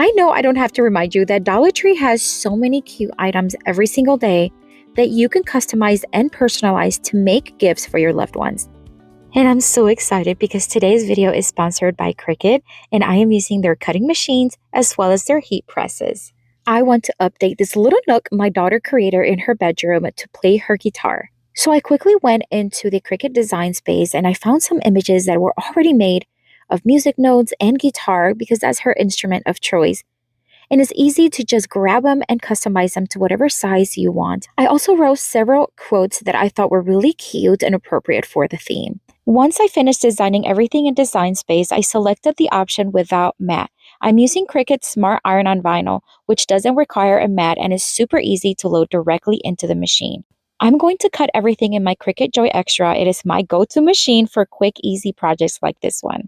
I know I don't have to remind you that Dollar Tree has so many cute items every single day that you can customize and personalize to make gifts for your loved ones. And I'm so excited because today's video is sponsored by Cricut, and I am using their cutting machines as well as their heat presses. I want to update this little nook my daughter created in her bedroom to play her guitar. So I quickly went into the Cricut design space and I found some images that were already made of music notes and guitar because that's her instrument of choice. And it's easy to just grab them and customize them to whatever size you want. I also wrote several quotes that I thought were really cute and appropriate for the theme. Once I finished designing everything in Design Space, I selected the option without mat. I'm using Cricut Smart Iron-On Vinyl, which doesn't require a mat and is super easy to load directly into the machine. I'm going to cut everything in my Cricut Joy Xtra. It is my go-to machine for quick, easy projects like this one.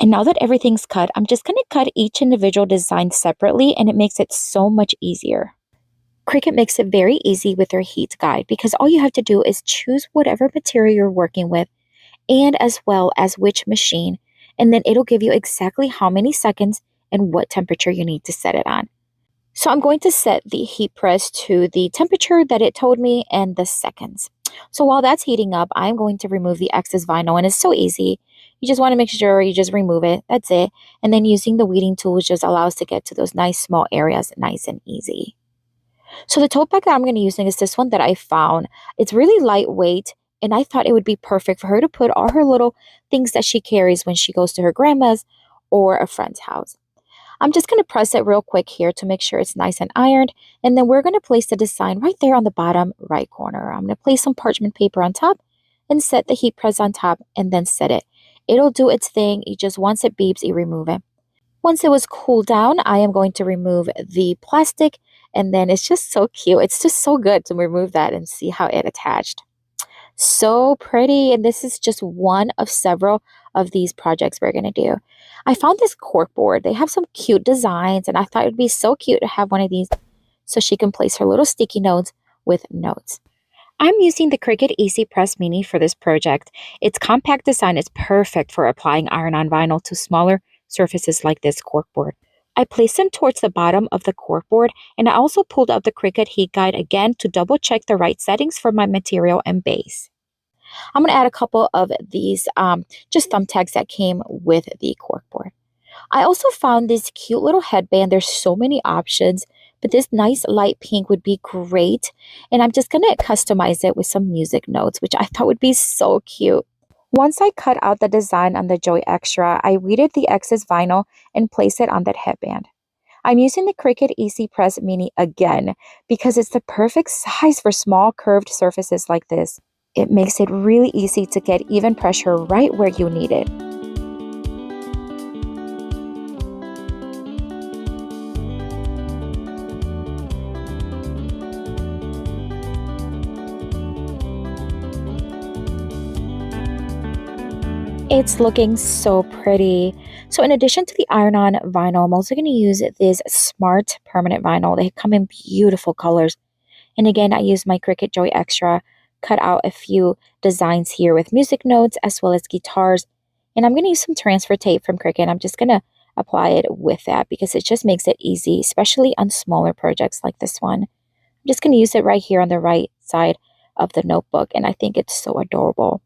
And now that everything's cut, I'm just going to cut each individual design separately, and it makes it so much easier. Cricut makes it very easy with their heat guide because all you have to do is choose whatever material you're working with and as well as which machine, and then it'll give you exactly how many seconds and what temperature you need to set it on. So I'm going to set the heat press to the temperature that it told me and the seconds. So while that's heating up, I'm going to remove the excess vinyl, and it's so easy. You just want to make sure you just remove it. That's it. And then using the weeding tools just allows us to get to those nice small areas nice and easy. So the tote bag that I'm going to be using is this one that I found. It's really lightweight, and I thought it would be perfect for her to put all her little things that she carries when she goes to her grandma's or a friend's house. I'm just going to press it real quick here to make sure it's nice and ironed, and then we're going to place the design right there on the bottom right corner. I'm going to place some parchment paper on top and set the heat press on top and then set it. It'll do its thing. You just, once it beeps, you remove it. Once it was cooled down, I am going to remove the plastic, and then it's just so cute. It's just so good to remove that and see how it attached. So pretty, and this is just one of several of these projects we're going to do. I found this cork board. They have some cute designs, and I thought it would be so cute to have one of these so she can place her little sticky notes with notes. I'm using the Cricut EasyPress Mini for this project. Its compact design is perfect for applying iron-on vinyl to smaller surfaces like this cork board. I placed them towards the bottom of the cork board, and I also pulled out the Cricut Heat Guide again to double check the right settings for my material and base. I'm going to add a couple of these just thumbtacks that came with the cork board. I also found this cute little headband. There's so many options, but this nice light pink would be great. And I'm just going to customize it with some music notes, which I thought would be so cute. Once I cut out the design on the Joy Xtra, I weeded the excess vinyl and placed it on that headband. I'm using the Cricut EasyPress Mini again because it's the perfect size for small curved surfaces like this. It makes it really easy to get even pressure right where you need it. It's looking so pretty. So in addition to the iron-on vinyl, I'm also going to use this Smart Permanent Vinyl. They come in beautiful colors. And again, I use my Cricut Joy Xtra, cut out a few designs here with music notes as well as guitars. And I'm going to use some transfer tape from Cricut. I'm just going to apply it with that because it just makes it easy, especially on smaller projects like this one. I'm just going to use it right here on the right side of the notebook, and I think it's so adorable.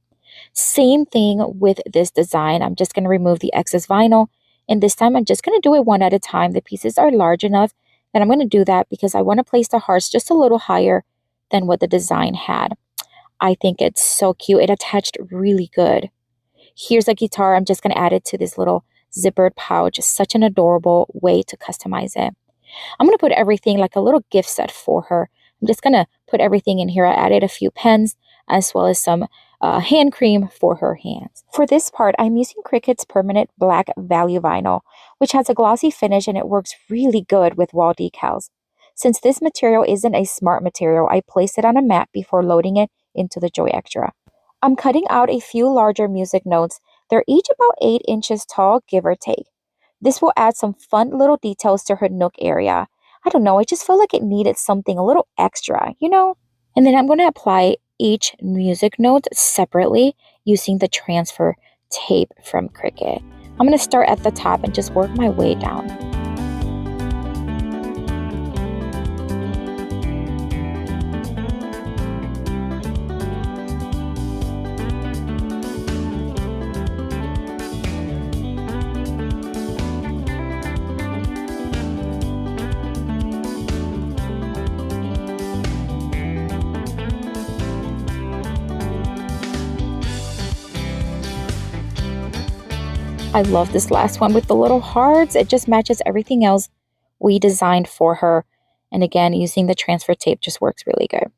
Same thing with this design. I'm just going to remove the excess vinyl, and this time I'm just going to do it one at a time. The pieces are large enough that I'm going to do that because I want to place the hearts just a little higher than what the design had. I think it's so cute. It attached really good. Here's a guitar. I'm just going to add it to this little zippered pouch. Such an adorable way to customize it. I'm going to put everything like a little gift set for her. I'm just going to put everything in here. I added a few pens as well as some hand cream for her hands. For this part, I'm using Cricut's Permanent Black Value Vinyl, which has a glossy finish and it works really good with wall decals. Since this material isn't a smart material, I placed it on a mat before loading it into the Joy Xtra. I'm cutting out a few larger music notes. They're each about 8 inches tall, give or take. This will add some fun little details to her nook area. I don't know, I just felt like it needed something a little extra, you know? And then I'm going to apply each music note separately using the transfer tape from Cricut. I'm going to start at the top and just work my way down. I love this last one with the little hearts. It just matches everything else we designed for her. And again, using the transfer tape just works really good.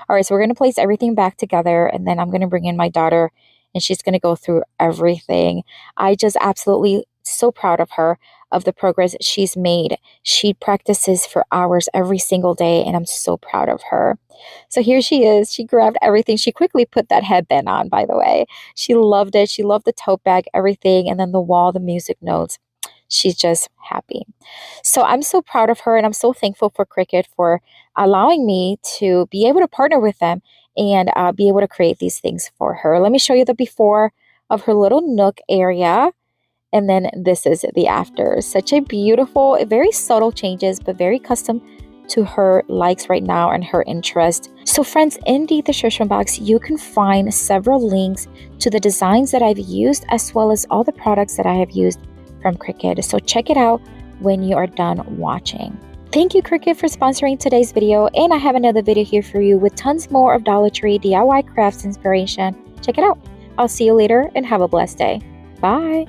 All right, so we're going to place everything back together, and then I'm going to bring in my daughter, and she's going to go through everything. I just absolutely so proud of her, of the progress she's made. She practices for hours every single day, and I'm so proud of her. So here she is. She grabbed everything. She quickly put that headband on, by the way. She loved it. She loved the tote bag, everything, and then the wall, the music notes. She's just happy. So I'm so proud of her, and I'm so thankful for Cricut for allowing me to be able to partner with them and be able to create these things for her. Let me show you the before of her little nook area. And then this is the after. Such a beautiful, very subtle changes, but very custom to her likes right now and her interest. So friends, in the description box, you can find several links to the designs that I've used, as well as all the products that I have used from Cricut. So check it out when you are done watching. Thank you, Cricut, for sponsoring today's video. And I have another video here for you with tons more of Dollar Tree DIY crafts inspiration. Check it out. I'll see you later and have a blessed day. Bye.